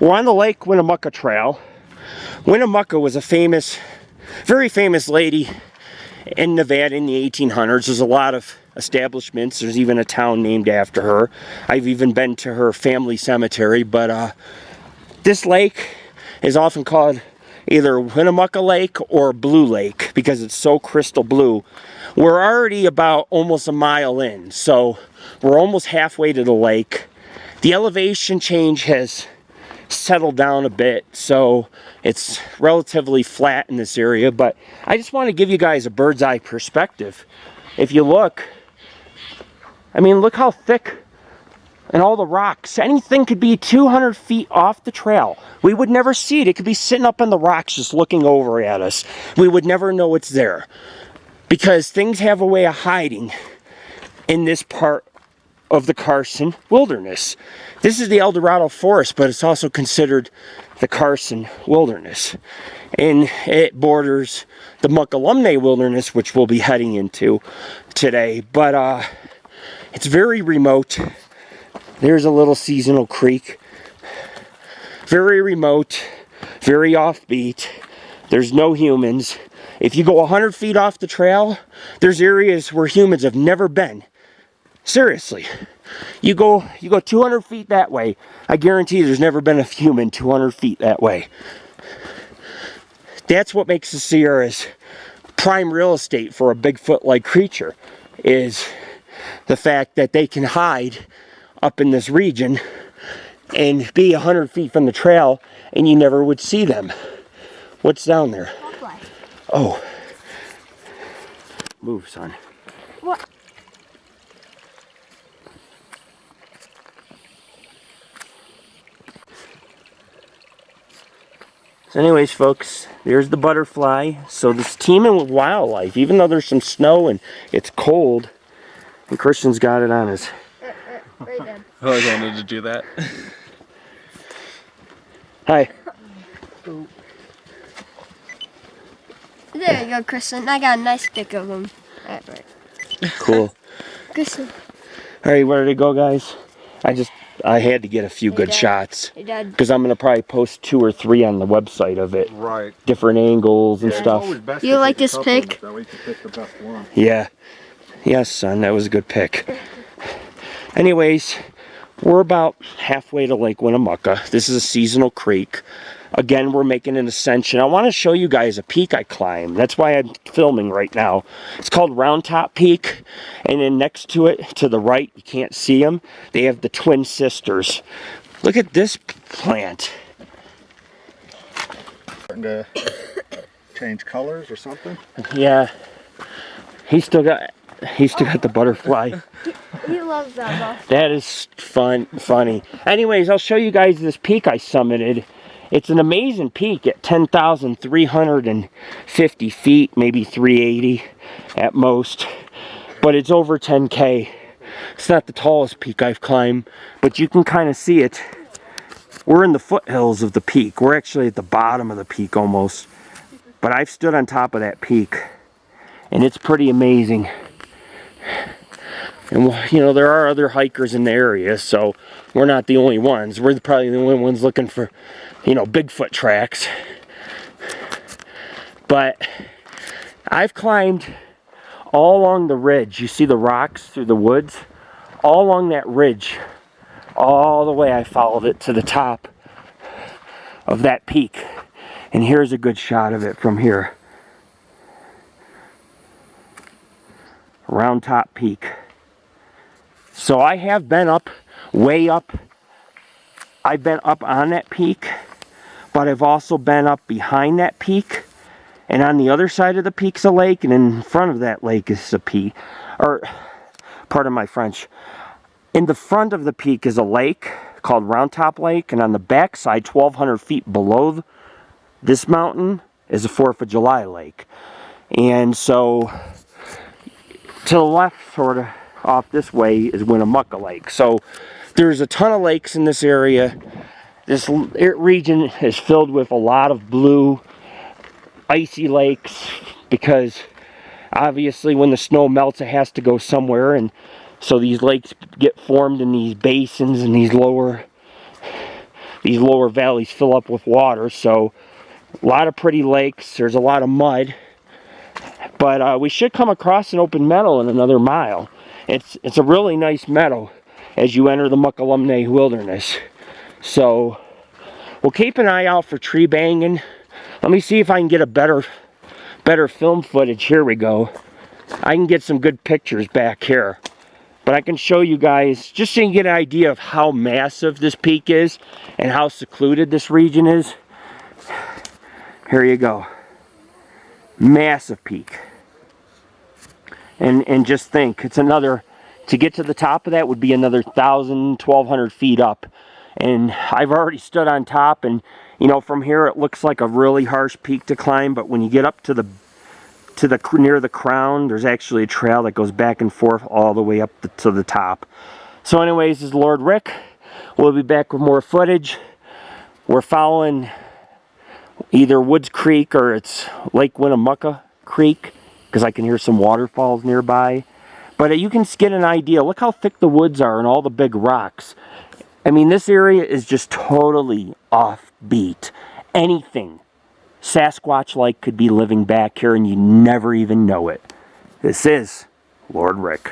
We're on the Lake Winnemucca Trail. Winnemucca was a very famous lady in Nevada in the 1800s. There's a lot of establishments. There's even a town named after her. I've even been to her family cemetery, but this lake is often called either Winnemucca Lake or Blue Lake because it's so crystal blue. We're already about almost a mile in, so we're almost halfway to the lake. The elevation change has settled down a bit, so it's relatively flat in this area, but I just want to give you guys a bird's eye perspective. If you look, I mean, look how thick and all the rocks. Anything could be 200 feet off the trail. We would never see it. It could be sitting up on the rocks just looking over at us. We would never know it's there because things have a way of hiding in this part of the Carson Wilderness. This is the El Dorado Forest, but it's also considered the Carson Wilderness. And it borders the Muckalumne Wilderness, which we'll be heading into today. But it's very remote. There's a little seasonal creek. Very remote, very offbeat. There's no humans. If you go 100 feet off the trail, there's areas where humans have never been. Seriously. You go 200 feet that way, I guarantee there's never been a human 200 feet that way. That's what makes the Sierras prime real estate for a Bigfoot-like creature, is the fact that they can hide up in this region and be 100 feet from the trail and you never would see them. What's down there? Oh. Move, son. What? So anyways, folks, there's the butterfly. So this teeming with wildlife, even though there's some snow and it's cold, and Christian's got it on his... Right then. Oh, I wanted to do that. Hi. There you go, Kristen. I got a nice pic of him. Right. Cool. Kristen. All right, where did it go, guys? I had to get a few good Dad. shots. Hey, Dad. Because I'm going to probably post 2 or 3 on the website of it. Right. Different angles and stuff. You like this pic? That way you can pick the best one. Yeah. Yes, son, that was a good pick. Anyways, we're about halfway to Lake Winnemucca. This is a seasonal creek. Again, we're making an ascension. I want to show you guys a peak I climbed. That's why I'm filming right now. It's called Round Top Peak. And then next to it, to the right, you can't see them, they have the Twin Sisters. Look at this plant. Starting to change colors or something? Yeah. He's still got the butterfly. He loves that though. That is funny. Anyways, I'll show you guys this peak I summited. It's an amazing peak at 10,350 feet, maybe 380 at most. But it's over 10K. It's not the tallest peak I've climbed, but you can kind of see it. We're in the foothills of the peak. We're actually at the bottom of the peak almost. But I've stood on top of that peak, and it's pretty amazing. And, you know, there are other hikers in the area, so we're not the only ones. We're probably the only ones looking for, you know, Bigfoot tracks. But I've climbed all along the ridge. You see the rocks through the woods? All along that ridge, all the way I followed it to the top of that peak. And here's a good shot of it from here. Round Top Peak. So I have been up, way up. I've been up on that peak, but I've also been up behind that peak. And on the other side of the peak's a lake, and in front of that lake is a peak. Or, pardon my French. In the front of the peak is a lake called Round Top Lake, and on the back side, 1,200 feet below this mountain, is a 4th of July lake. And so, to the left, sort of, off this way, is Winnemucca Lake. So, there's a ton of lakes in this area. This region is filled with a lot of blue, icy lakes, because obviously when the snow melts it has to go somewhere, and so these lakes get formed in these basins and these lower these lower valleys fill up with water. So a lot of pretty lakes. There's a lot of mud. But we should come across an open meadow in another mile. It's a really nice meadow as you enter the Muckalumne Wilderness. So we'll keep an eye out for tree banging. Let me see if I can get a better film footage. Here we go. I can get some good pictures back here. But I can show you guys, just so you can get an idea of how massive this peak is and how secluded this region is. Here you go. Massive peak. And just think, it's another, to get to the top of that would be another 1,000, 1,200 feet up. And I've already stood on top, and you know, from here it looks like a really harsh peak to climb, but when you get up to the near the crown, there's actually a trail that goes back and forth all the way up to the top. So anyways, this is Lord Rick. We'll be back with more footage. We're following either Woods Creek or it's Lake Winnemucca Creek, because I can hear some waterfalls nearby. But you can get an idea. Look how thick the woods are and all the big rocks. I mean, this area is just totally offbeat. Anything Sasquatch-like could be living back here and you never even know it. This is Lord Rick.